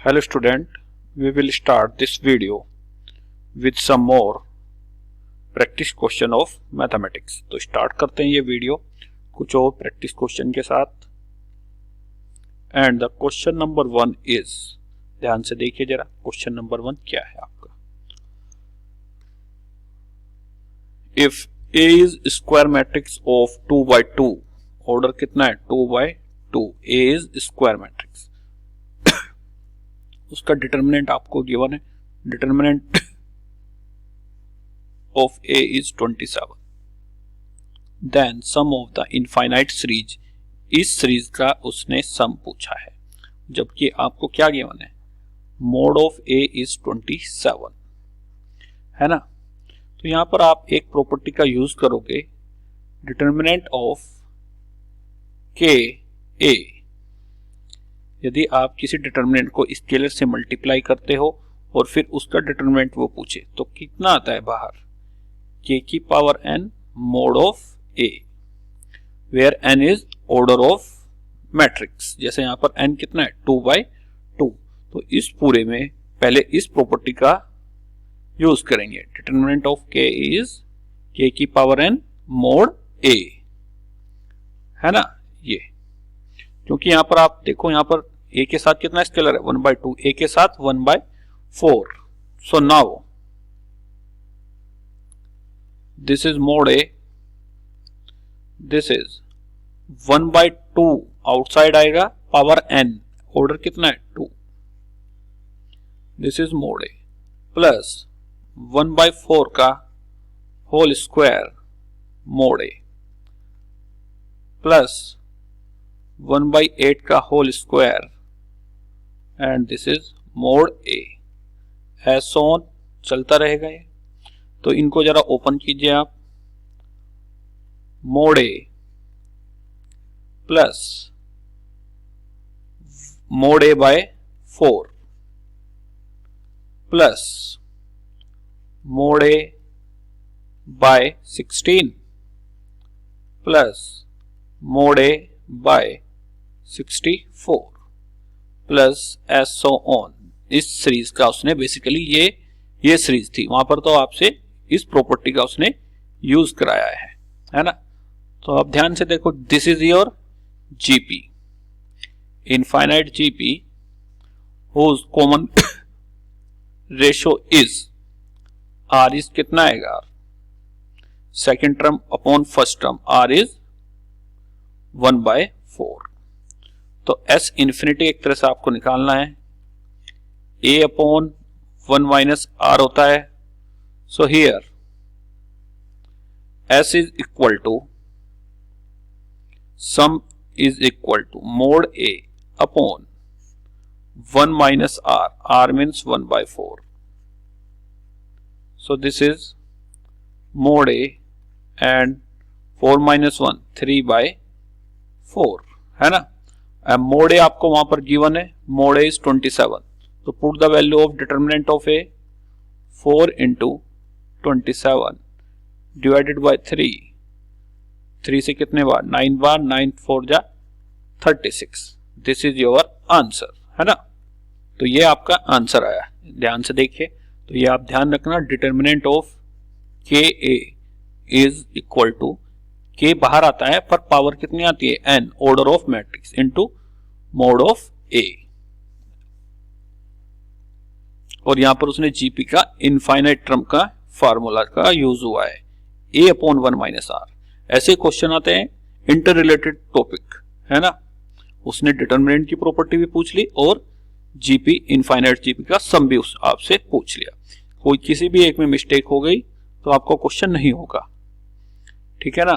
Hello student, we will start this video with some more practice question of mathematics। तो start करते हैं ये video कुछ और प्रैक्टिस क्वेश्चन के साथ। And the question number 1 is, ध्यान से देखिए जरा, क्वेश्चन नंबर 1 क्या है आपका। If A is square matrix of 2/2, order कितना है 2/2, A is स्क्वायर मैट्रिक्स, उसका डिटर्मिनेंट आपको गिवन है। Determinant of A is 27। Then sum of the infinite series, इस सीरीज का उसने सम पूछा है, जबकि आपको क्या गिवन है, मोड ऑफ A is 27 है ना। तो यहां पर आप एक प्रॉपर्टी का यूज करोगे, डिटर्मिनेंट ऑफ के A। यदि आप किसी डिटर्मिनेंट को स्केलर से मल्टीप्लाई करते हो और फिर उसका डिटर्मिनेंट वो पूछे, तो कितना आता है बाहर, k की power n mod of A, where n is order of matrix. जैसे यहां पर n कितना है 2/2, तो इस पूरे में पहले इस प्रॉपर्टी का यूज करेंगे। Determinant of k is k की पावर n मोड A, है ना। ये क्योंकि यहां पर आप देखो, यहां पर A के साथ कितना स्केलर है 1/2, A के साथ 1/4। So now this is mod A, this is 1/2 outside आएगा, पावर n, ऑर्डर कितना है 2। This is mod A plus 1/4 का whole square mod A plus 1/8 का whole square, and this is mod A। As soon चलता रहेगा ये। तो इनको जरा ओपन कीजिए आप, mod A plus mod A by 4 plus mod A by 16 plus mod A by 64 plus as so on. इस सीरीज का उसने बेसिकली ये सीरीज थी, वहां पर तो आपसे इस प्रॉपर्टी का उसने यूज कराया है ना। तो अब ध्यान से देखो, this is your GP, infinite GP whose common ratio is R is कितना आएगा, second term upon first term, R is 1/4। तो S इंफिनिटी एक तरह से आपको निकालना है, A अपॉन 1 माइनस R होता है। So here S is equal to, sum is equal to mod A upon 1 minus R, R means 1/4। So this is mod A and 4 minus 1 3/4 है ना। मोड A आपको वहां पर गिवन है, mode A is 27। तो put the value of determinant of A 4 into 27 divided by 3 से कितने बार 9 बार, 9 4 जा 36। दिस इज योर आंसर, है ना। तो ये आपका आंसर आया, ध्यान से देखिए। तो ये आप ध्यान रखना, डिटर्मिनेंट ऑफ के A इज इक्वल टू, के बाहर आता है पर पावर कितनी आती है n, order of matrix into mode of A। और यहां पर उसने जीपी का इनफाइनाइट टर्म का फार्मूला का यूज हुआ है, A अपॉन 1 माइनस R। ऐसे क्वेश्चन आते हैं इंटर रिलेटेड टॉपिक, है ना। उसने डिटर्मिनेंट की प्रॉपर्टी भी पूछ ली और जीपी, इनफाइनाइट जीपी का सम भी आपसे पूछ लिया। कोई किसी भी एक में मिस्टेक हो गई तो आपको क्वेश्चन नहीं होगा, ठीक है ना।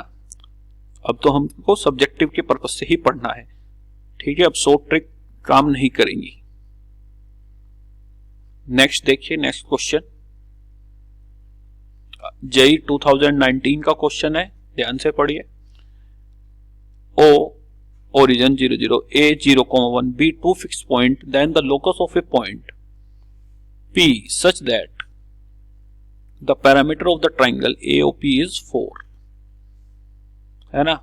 अब तो हमको सब्जेक्टिव के पर्पज से ही पढ़ना है, ठीक है। अब शॉर्ट ट्रिक काम नहीं करेंगी। नेक्स्ट देखिए, नेक्स्ट क्वेश्चन जेई 2019 का क्वेश्चन है, ध्यान से पढ़िए। O origin 0 0, A 0,1, B 2 fixed point, then the locus of a point P such that the parameter of the triangle AOP is 4, है ना।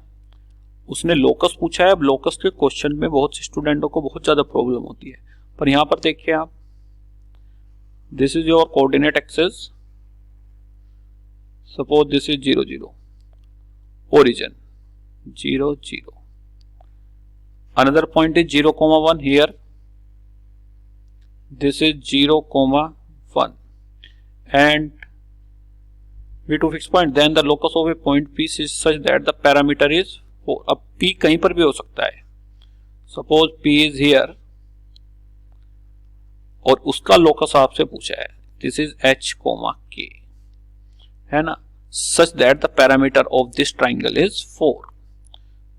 उसने लोकस पूछा है। अब लोकस के क्वेश्चन में बहुत से स्टूडेंटों को बहुत ज्यादा प्रॉब्लम होती है, पर यहां पर देखिए आप, this is your coordinate axis, suppose this is 0 0, origin 0 0, another point is 0 1 here, this is 0 1, and V to fixed point, then the locus of a point P is such that the parameter is 4. अब P कहीं पर भी हो सकता है, suppose P is here और उसका locus आपसे पूछा है, दिस इज H K, है ना, such that the parameter of this triangle is 4.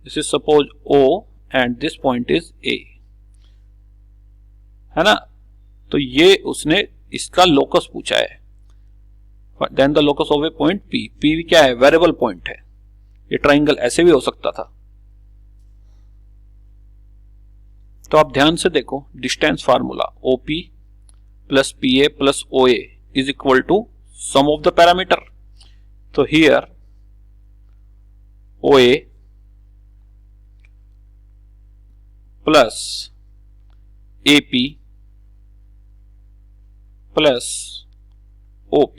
This is suppose O and this point is A, है ना, तो ये उसने इसका लोकस पूछा है, then the locus of a point P, P क्या है, वेरिएबल पॉइंट है, ये ट्राइंगल ऐसे भी हो सकता था। तो आप ध्यान से देखो, distance formula OP plus PA plus OA is equal to sum of the parameter, तो here OA plus AP plus OP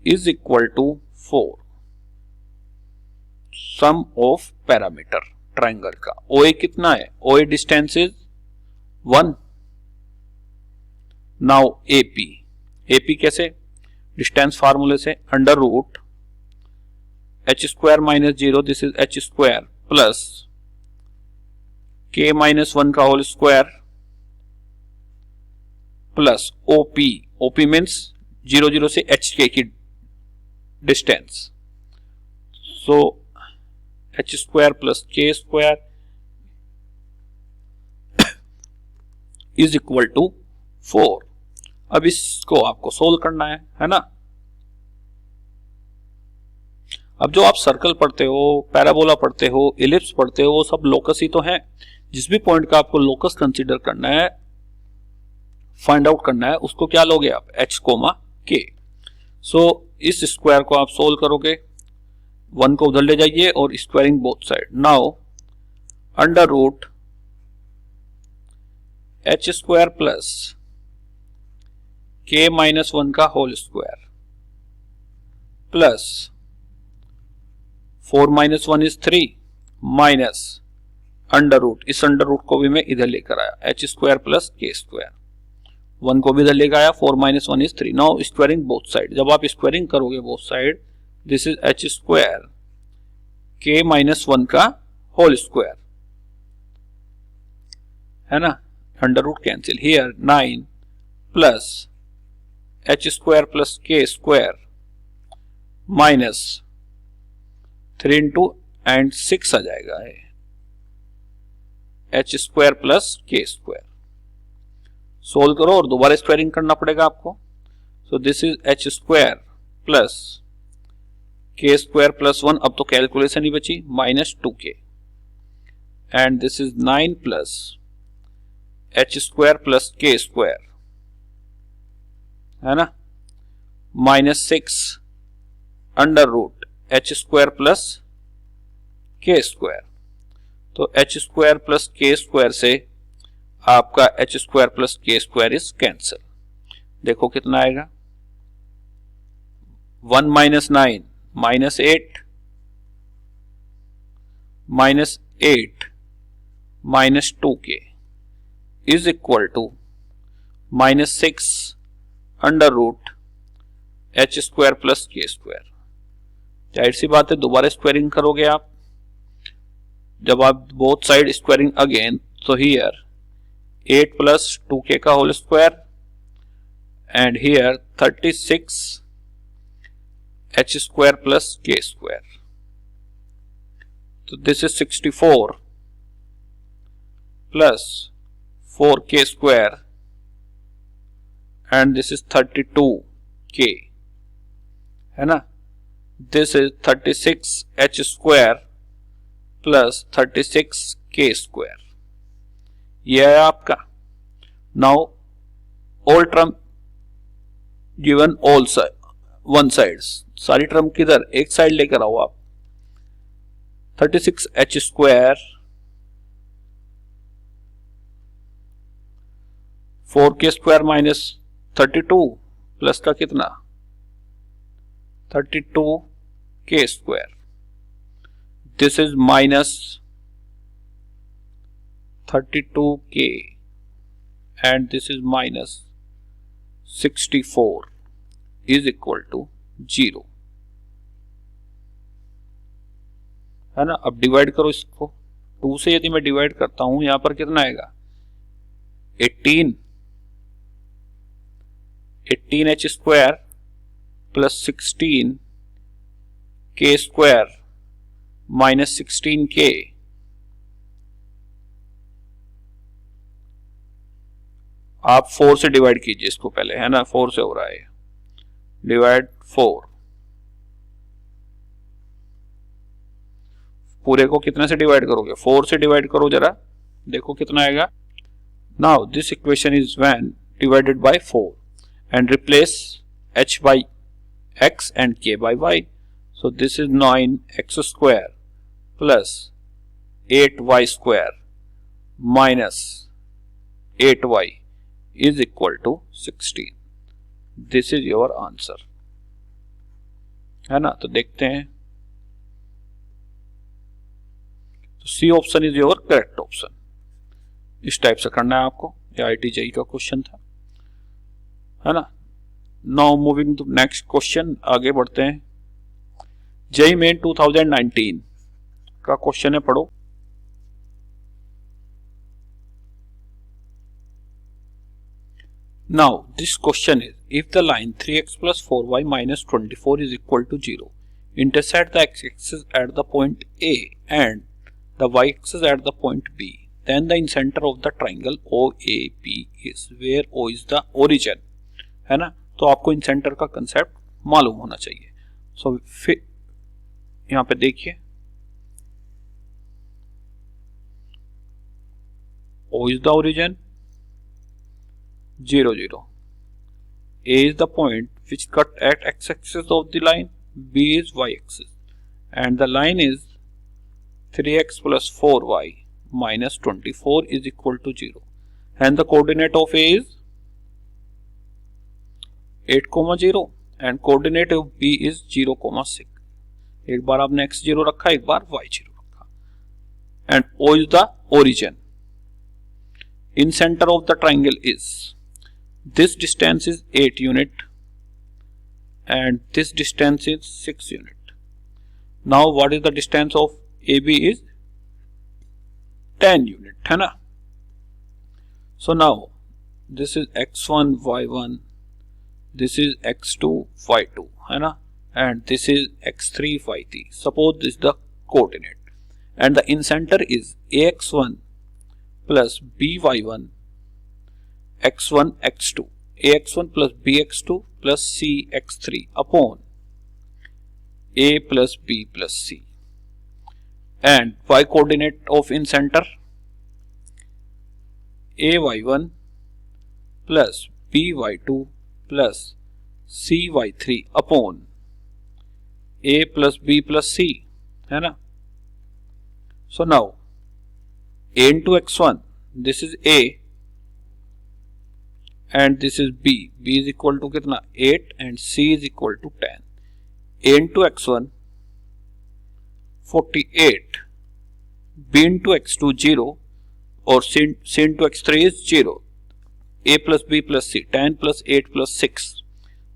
is equal to 4, sum of parameter triangle का। OA कितना है, OA distance is 1। Now AP कैसे, distance फार्मूले से under root h² minus 0, this is h² plus k minus 1 का whole square plus OP means 0 0 से hk की distance, so h² plus k² is equal to 4। अब इसको आपको सोल्व करना है ना। अब जो आप सर्कल पढ़ते हो, पैराबोला पढ़ते हो, इलिप्स पढ़ते हो, वो सब लोकस ही तो है। जिस भी पॉइंट का आपको लोकस कंसीडर करना है, फाइंड आउट करना है, उसको क्या लोगे आप, h k। सो इस स्क्वायर को आप सोल्व करोगे, 1 को उधर ले जाइए और squaring both side. Now under root h² plus k minus 1 का whole square plus 4 minus 1 is 3 minus under root, इस अंडर रूट को भी मैं इधर लेकर आया, h² प्लस k², 1 को भी इधर लेकर आया, 4 minus 1 is 3। Now squaring both side, जब आप स्क्वायरिंग करोगे both side, this is h² k minus 1 का होल स्क्वायर, है ना, under root cancel, here 9 plus h² plus k² minus 3 into and 6 आ जाएगा, h² प्लस k²। सोल्व करो और दोबारा स्क्वायरिंग करना पड़ेगा आपको। सो this is h² plus k² plus 1, अब तो कैलकुलेशन ही बची, minus 2k, and this is 9 plus h² plus k², है ना, minus 6 under root h² plus k²। तो h² प्लस k² से आपका h² plus k² is cancel. देखो कितना आएगा, 1 minus 9 minus 8 minus 8 minus 2k is equal to minus 6 under root h² plus k²। जाहिर सी बात है, दोबारा स्क्वायरिंग करोगे आप, जब आप बोथ साइड स्क्वायरिंग अगेन, तो हियर 8 प्लस 2k का whole square and here 36 h² plus k²। तो this is 64 plus 4k² and this is 32k, है ना, this is 36 h² plus 36 k², यह है आपका। Now all term given all one side, सारी term किधर, एक साइड लेकर आओ आप, 36 h² 4k² माइनस 32 प्लस का कितना 32k², this is minus 32k and this is minus 64 is equal to 0, है ना। अब डिवाइड करो इसको 2 से, यदि मैं डिवाइड करता हूं यहां पर कितना आएगा 18h² plus 16k² minus 16k, आप 4 से डिवाइड कीजिए इसको पहले, है ना, 4 से हो रहा है, डिवाइड 4, पूरे को कितने से डिवाइड करोगे 4 से डिवाइड करो जरा, देखो कितना आएगा। Now this equation is when divided by 4 and replace h by x and k by y, so this is 9x² plus 8y² minus 8y is equal to 16. This is your answer, है ना। तो देखते हैं, तो C option is your correct option. इस type से करना है आपको, ये IIT JEE का क्वेश्चन था, है ना। Now moving to next question, आगे बढ़ते हैं। JEE Main 2019 का क्वेश्चन है, पढ़ो। Now this question is, if the line 3x plus 4y minus 24 is equal to 0, intersect the x-axis at the point A and the y-axis at the point B, then the incenter of the triangle OAP is, where O is the origin, है ना। तो आपको incenter का concept मालूम होना चाहिए। सो फिर यहाँ पे देखिए, O is the origin, 0 0, A is the point which cut at x-axis of the line, B is y-axis, and the line is 3x plus 4y minus 24 is equal to 0, and the coordinate of A is 8, 0 and coordinate of B is 0, 6. एक बार आपने x0 रखा, एक बार y0 रखा, and O is the origin. In center of the triangle is, this distance is 8 unit and this distance is 6 unit. Now what is the distance of AB is 10 unit, है ना। So now this is x1 y1, this is x2 y2, है ना, and this is x3 y3. Suppose this is the coordinate and the incenter is ax1 plus by1 x1 x2, ax1 plus bx2 plus cx3 upon a plus b plus c, and y coordinate of incenter ay1 plus by2 plus cy3 upon a plus b plus c, है ना। So now a into x1, this is a and this is b, b is equal to कितना 8 and c is equal to 10, a into x1 48, b into x2 0 और c into x3 is 0, a plus b plus c, 10 plus 8 plus 6,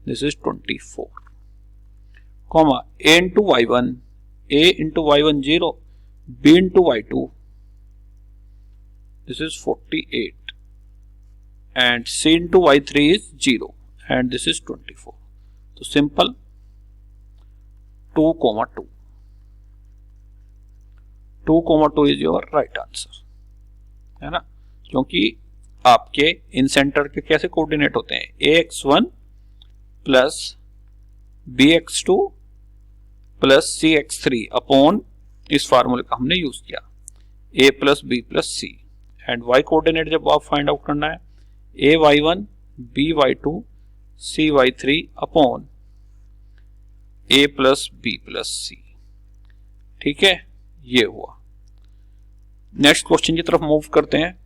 this is 24, comma a into y1, a into y1 0, b into y2, this is 48 and c into y3 is 0 and this is 24. So simple 2, 2. 2, 2 is your right answer, है ना, क्योंकि आपके इन centre के कैसे coordinate होते हैं ax1 plus bx2 plus cx3 upon इस फार्मूले का हमने यूज किया a plus b plus c, and y coordinate जब आप फाइंड आउट करना है ay1 by2 cy3 upon a plus b plus c, ठीक है, ये हुआ। नेक्स्ट क्वेश्चन की तरफ मूव करते हैं।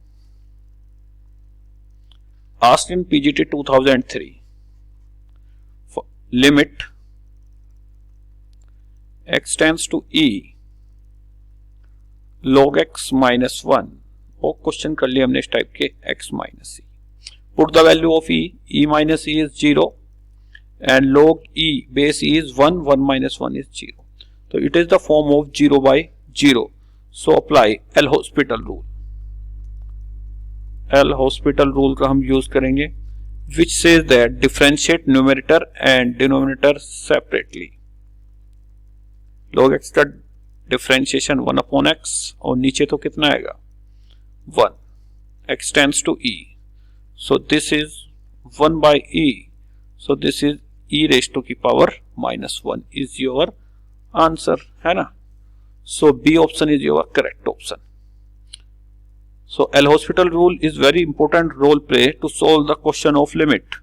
asked in PGT 2003 for limit x tends to e log x minus 1 और क्वेश्चन कर लिया हमने इस टाइप के x minus e. Put the value of e minus e is 0 and log e base e is 1 1 minus 1 is 0. तो it is the form of 0 by 0. So apply L Hospital rule. L Hospital rule का हम use करेंगे which says that differentiate numerator and denominator separately. log x का differentiation 1 upon x और नीचे तो कितना आएगा 1. x tends to e, so this is 1 by e, so this is e raised to the power minus 1 is your answer, है ना. So B option is your correct option. So L hospital rule is very important role play to solve the question of limit,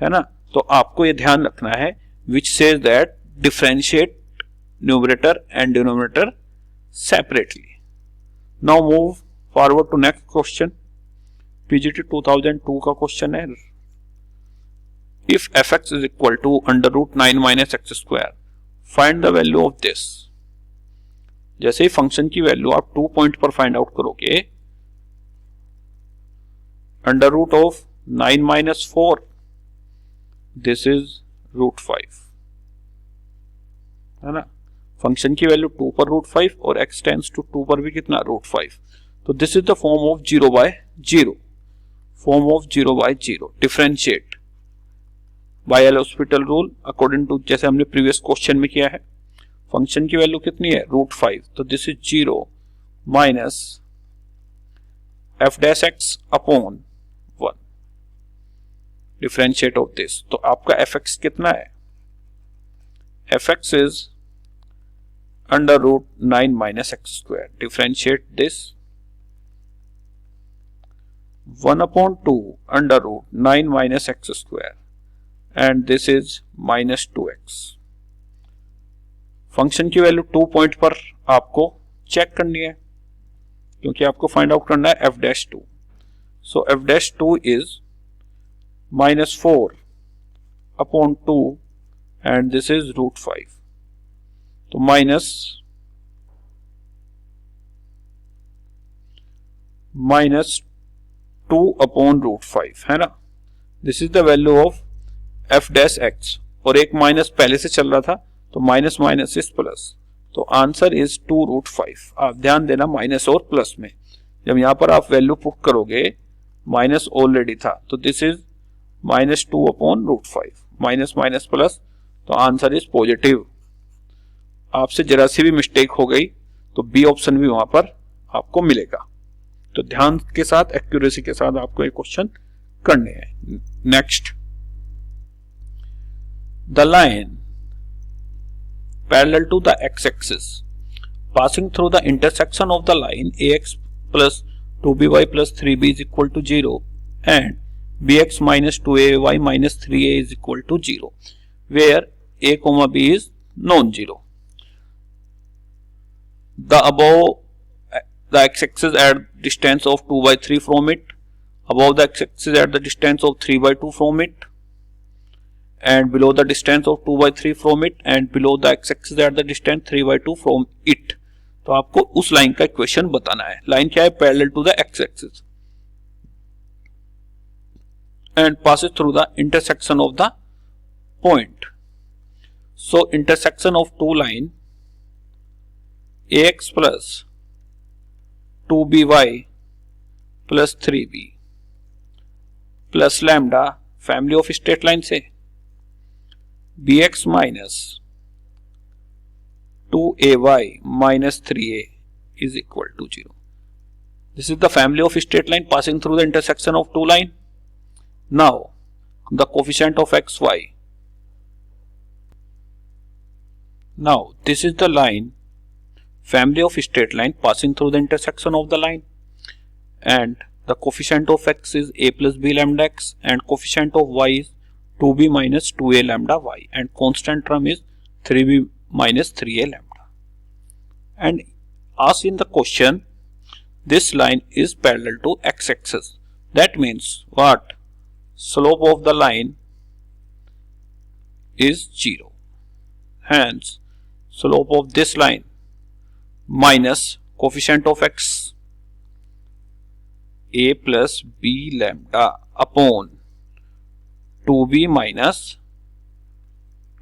है ना. तो आपको ये ध्यान रखना है which says that differentiate numerator and denominator separately. Now move forward to next question. PGT 2002 का question है. If fx is equal to under root 9 minus x square, find the value of this. जैसे ही function की value आप 2 point पर find out करोगे, under root of 9 माइनस 4 this is root 5, है ना. फंक्शन की वैल्यू 2 पर रूट 5 और x टेंड्स टू 2 पर भी कितना रूट 5. तो this is the form of 0 by 0. Form of 0 by 0 differentiate by L Hospital rule according to जैसे हमने प्रीवियस क्वेश्चन में किया है. फंक्शन की वैल्यू कितनी है रूट 5, तो this is 0 minus f dash x upon 1. Differentiate of this, तो आपका एफ एक्स कितना है, f x is under root 9 minus x square. Differentiate this 1 upon 2 under root 9 minus x square and this is minus 2x. Function की value 2 point पर आपको check करनी है क्योंकि आपको फाइंड आउट करना है f dash 2. So f dash 2 is minus 4 upon 2 and this is root 5. तो माइनस 2 अपॉन रूट 5, है ना. This is the value of f dash x और एक माइनस पहले से चल रहा था तो माइनस माइनस इज प्लस. तो आंसर इज 2 रूट 5. आप ध्यान देना माइनस और प्लस में जब यहां पर आप वैल्यू पुट करोगे माइनस ऑलरेडी था तो this is minus 2 upon root 5. Minus minus plus तो आंसर इज पॉजिटिव. आपसे जरा सी भी मिस्टेक हो गई तो बी ऑप्शन भी वहां पर आपको मिलेगा. तो ध्यान के साथ एक्यूरेसी के साथ आपको ये क्वेश्चन करने हैं. Next, the line parallel to the x-axis passing through the intersection of the line ax plus 2by plus 3b is equal to 0 and bx minus 2ay minus 3a is equal to 0 where a comma b is non-zero. The x-axis at distance of 2 by 3 from it, above the x-axis at the distance of 3 by 2 from it, and below the distance of 2 by 3 from it, and below the x-axis at the distance 3 by 2 from it. तो आपको उस line का equation बताना है. Line क्या है, parallel to the x-axis and passes through the intersection of the point. So intersection of two line ax plus 2by plus 3b plus lambda family of straight line से bx minus 2ay minus 3a is equal to 0. This is the family of straight line passing through the intersection of two line. Now the coefficient of xy. Now this is the line family of straight line passing through the intersection of the line, and the coefficient of x is a plus b lambda x and coefficient of y is 2b minus 2a lambda y and constant term is 3b minus 3a lambda. And asked in the question, this line is parallel to x-axis. That means what? Slope of the line is 0. Hence, slope of this line minus coefficient of x a plus b lambda upon 2b minus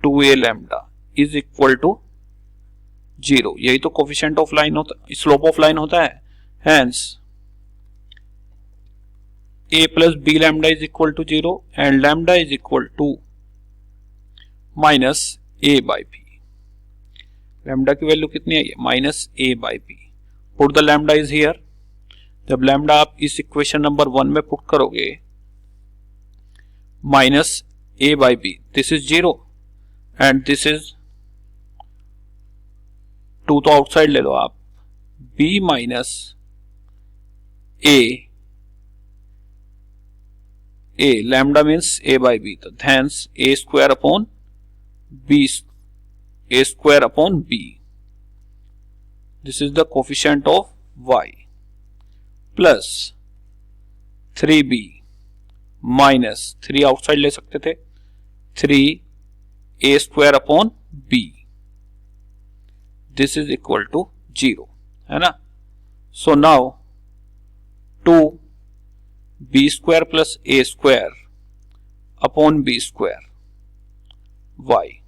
2a lambda is equal to 0. यही तो coefficient of line होता, slope of line होता है. Hence a plus b lambda is equal to 0 and lambda is equal to minus a by b. lambda की value कितनी आई है? Minus a by b. Put the lambda is here. जब lambda आप इस equation number 1 में put करोगे, minus a by b, this is 0 and this is 2 तो outside ले लो आप, b minus a lambda means a by b, तो hence a square upon b, a square upon b. This is the coefficient of y plus 3b minus 3 outside ले सकते थे, 3 a square upon b. This is equal to 0, है ना. So now 2 b square plus a square upon b square y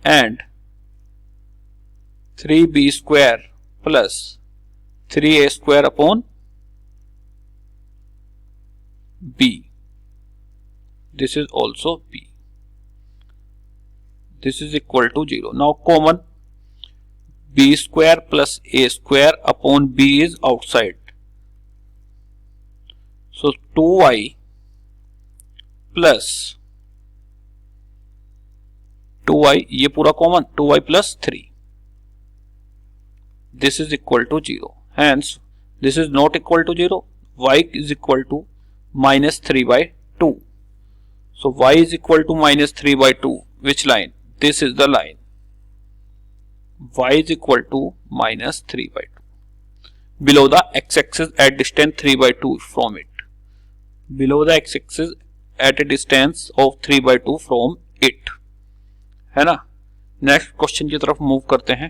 and 3b square plus 3a square upon b. This is also b. This is equal to 0. Now common, b square plus a square upon b is outside. So 2y plus 2y, ये पूरा common, 2y plus 3. This is equal to 0. Hence, this is not equal to 0. Y is equal to minus 3 by 2. So y is equal to minus 3 by 2. Which line? This is the line. Y is equal to minus 3 by 2. Below the x-axis at distance 3 by 2 from it. Below the x-axis at a distance of 3 by 2 from it. है ना. Next question की तरफ move करते हैं.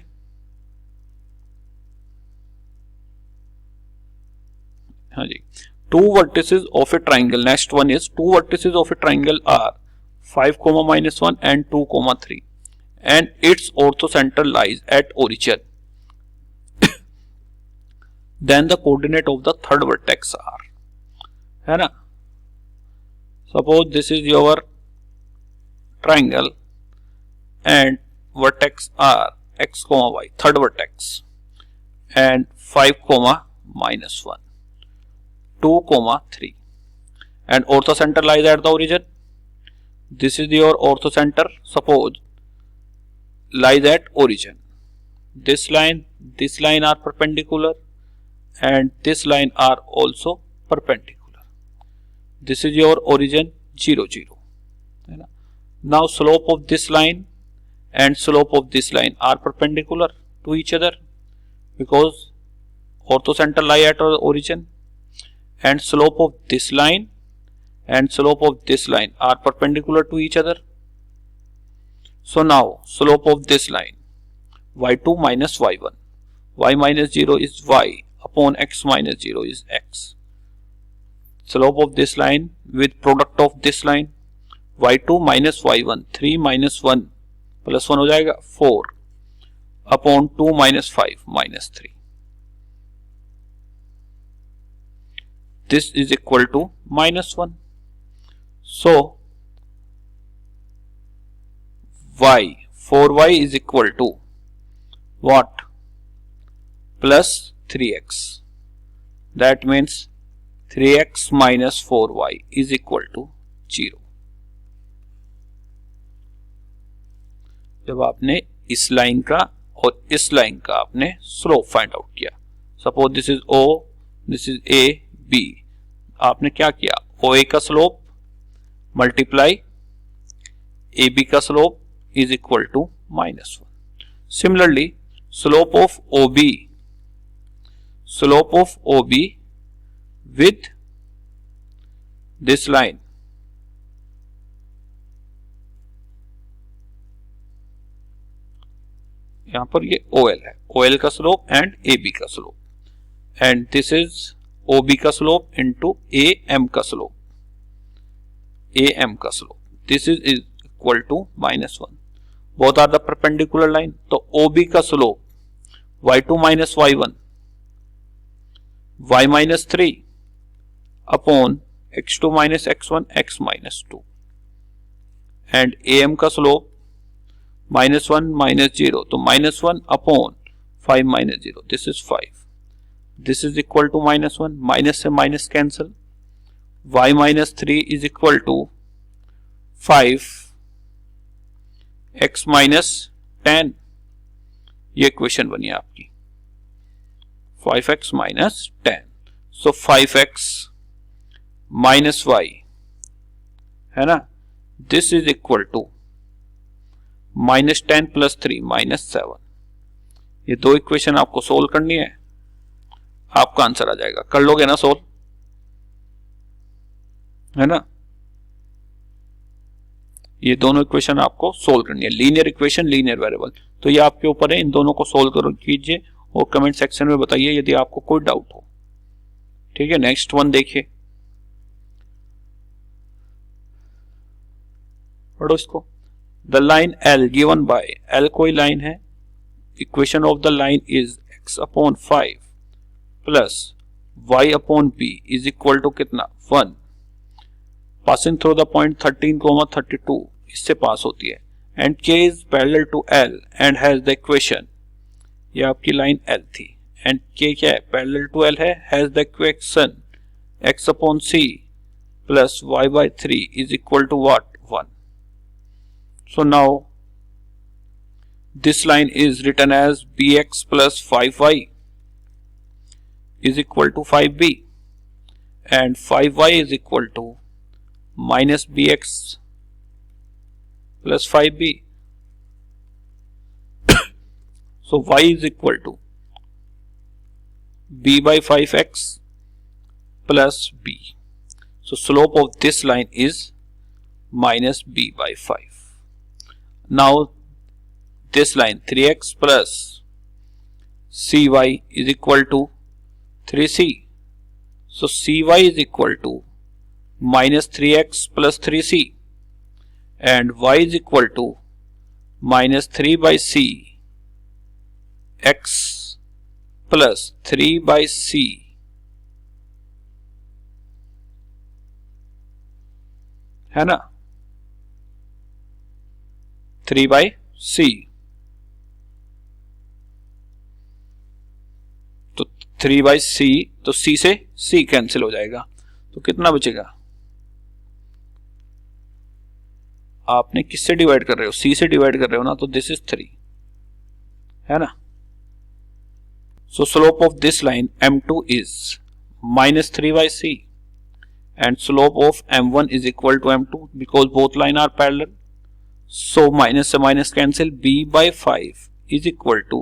हाँ जी. Two vertices of a triangle. Next one is two vertices of a triangle are 5, minus 1 and 2, 3 and its orthocenter lies at origin. Then the coordinate of the third vertex are, है ना. Suppose this is your triangle and vertex are x, y, third vertex, and 5, minus 1, 2, 3, and orthocenter lies at the origin. This is your orthocenter. Suppose lies at origin. This line are perpendicular, and this line are also perpendicular. This is your origin 0, 0. Now slope of this line and slope of this line are perpendicular to each other because orthocenter lie at origin, and slope of this line and slope of this line are perpendicular to each other. So now slope of this line y2 minus y1, y minus 0 is y upon x minus 0 is x. Slope of this line with product of this line y2 minus y1, 3 minus 1 plus 1 हो जाएगा 4 upon 2 minus 5 minus 3. This is equal to minus 1. So y, 4y is equal to what? Plus 3x. That means 3x minus 4y is equal to 0. जब आपने इस line का और इस line का आपने स्लोप फाइंड आउट किया, suppose this is O, this is A, B, आपने क्या किया? OA का स्लोप मल्टीप्लाई AB का slope is equal to -1. Similarly slope of OB with this line यहां पर ये OL है, OL का स्लोप एंड AB का slope, and this is OB का स्लोप इंटू AM का स्लोप, AM का slope, this is equal to -1. Both are the perpendicular line, तो OB का slope y2 minus y1 y minus 3 upon x2 minus x1 x minus 2, and AM का slope -1 minus 0, तो -1 upon 5 minus 0, this is 5. This is equal to -1, minus से minus cancel, y minus 3 is equal to 5 x minus 10. ये equation बनी आपकी 5x minus 10. सो 5x minus y है ना, this is equal to -10 plus 3 -7. ये दो equation आपको सोल्व करनी है, आपका आंसर आ जाएगा. कर लोगे ना सोल्व, है ना. ये दोनों इक्वेशन आपको सोल्व करनी है, लीनियर इक्वेशन, लीनियर वेरिएबल. तो ये आपके ऊपर है, इन दोनों को सोल्व करो कीजिए और कमेंट सेक्शन में बताइए यदि आपको कोई डाउट हो. ठीक है, नेक्स्ट वन देखिए, पढ़ो इसको. The line L given by, L कोई लाइन है, equation of the line is x upon 5 plus y upon b is equal to कितना 1. पासिंग थ्रू द पॉइंट 13,32 इससे पास होती है, and k is parallel to L and has the equation, ये आपकी line L थी, and k क्या है, पैरेलल टू L है, has the equation x upon c plus y by 3 is equal to what 1. So now this line is written as bx plus 5y is equal to 5b, and 5y is equal to minus bx plus 5b. So y is equal to b by 5x plus b. So slope of this line is minus b by 5. Now this line 3x plus cy is equal to 3c. So cy is equal to minus 3x plus 3c, and y is equal to minus 3 by c x plus 3 by c, है ना, 3 by c. तो 3 by c, तो c से c cancel हो जाएगा, तो कितना बचेगा, आपने किससे डिवाइड कर रहे हो, c से डिवाइड कर रहे हो ना, तो दिस इज 3, है ना. सो slope of this line m2 is minus 3 by c, and slope of m1 is equal to m2 because both line are parallel. So minus से minus cancel, b by 5 is equal to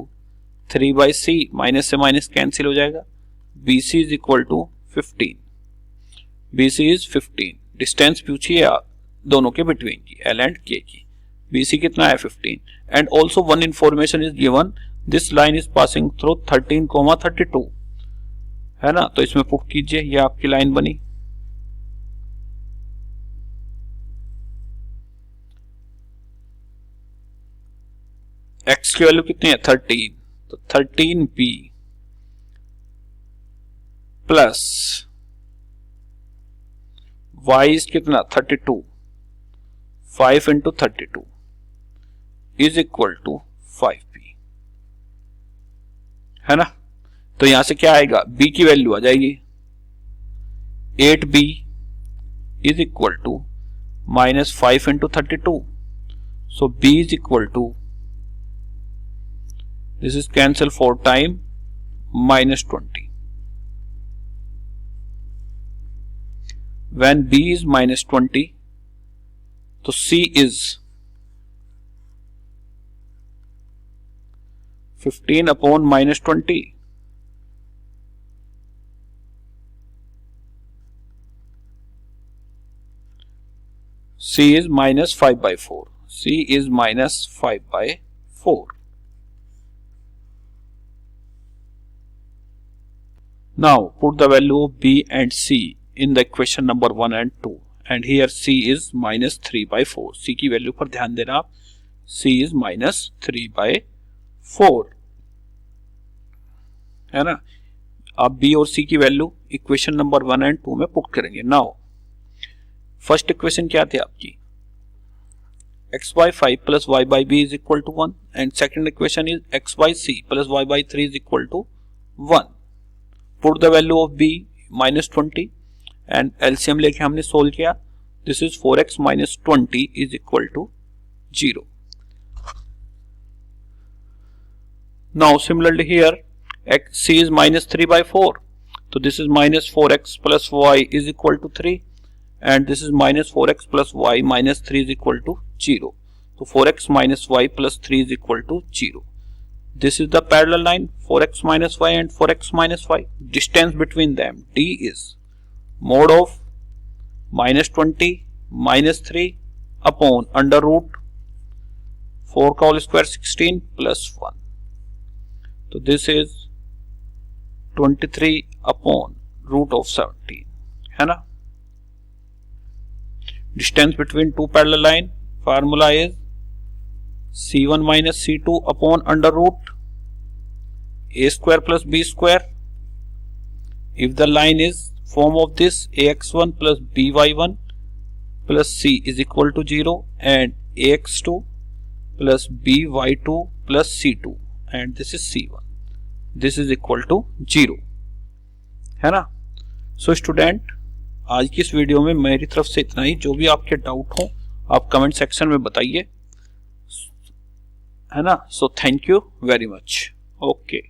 3 by c, minus से minus cancel हो जाएगा, bc is equal to 15. bc is 15. Distance पूछी है दोनों के between की, l and k की. bc कितना है 15. And also one information is given, this line is passing through 13,32, है ना. तो इसमें पुट कीजिए, ये आपकी लाइन बनी. x की वैल्यू कितनी है 13, तो 13b प्लस y इज कितना 32, 5 into 32 is equal to 5b, है ना. तो यहां से क्या आएगा, b की वैल्यू आ जाएगी 8b is equal to minus 5 into 32. So b is equal to, this is cancel 4 time minus 20. When b is minus 20, तो c is 15 upon minus 20. C is minus 5 by 4. C is minus 5 by 4. Now put the value of B and C in the equation number 1 and 2, and here C is minus 3 by 4. C की value पर ध्यान देना आप. C is minus 3 by 4 है ना. आप B और C की वैल्यू इक्वेशन नंबर 1 एंड 2 में पुट करेंगे. नाउ फर्स्ट इक्वेशन क्या थी आपकी, x by 5 plus y by b is equal to 1, and second equation is x by c plus y by 3 is equal to 1. Put the value of b minus 20 and LCM लेके हमने solve किया. This is 4x minus 20 is equal to 0. Now similarly here c is minus 3 by 4, so this is minus 4x plus y is equal to 3, and this is minus 4x plus y minus 3 is equal to 0. So 4x minus y plus 3 is equal to 0. This is the parallel line, 4x minus y and 4x minus y. Distance between them d is mod of minus 20 minus 3 upon under root 4 का whole square 16 plus 1. So this is 23 upon root of 17 है ना. Distance between two parallel line formula is c1 minus c2 upon under root a square plus b square. If the line is form of this, ax1 plus by1 plus c is equal to 0, and ax2 plus by2 plus c2, and this is c1, this is equal to 0 है ना. So student, आज की इस video में मेरी तरफ से इतना ही. जो भी आपके डाउट हो आप कमेंट सेक्शन में बताइए है ना. So thank you very much. Okay.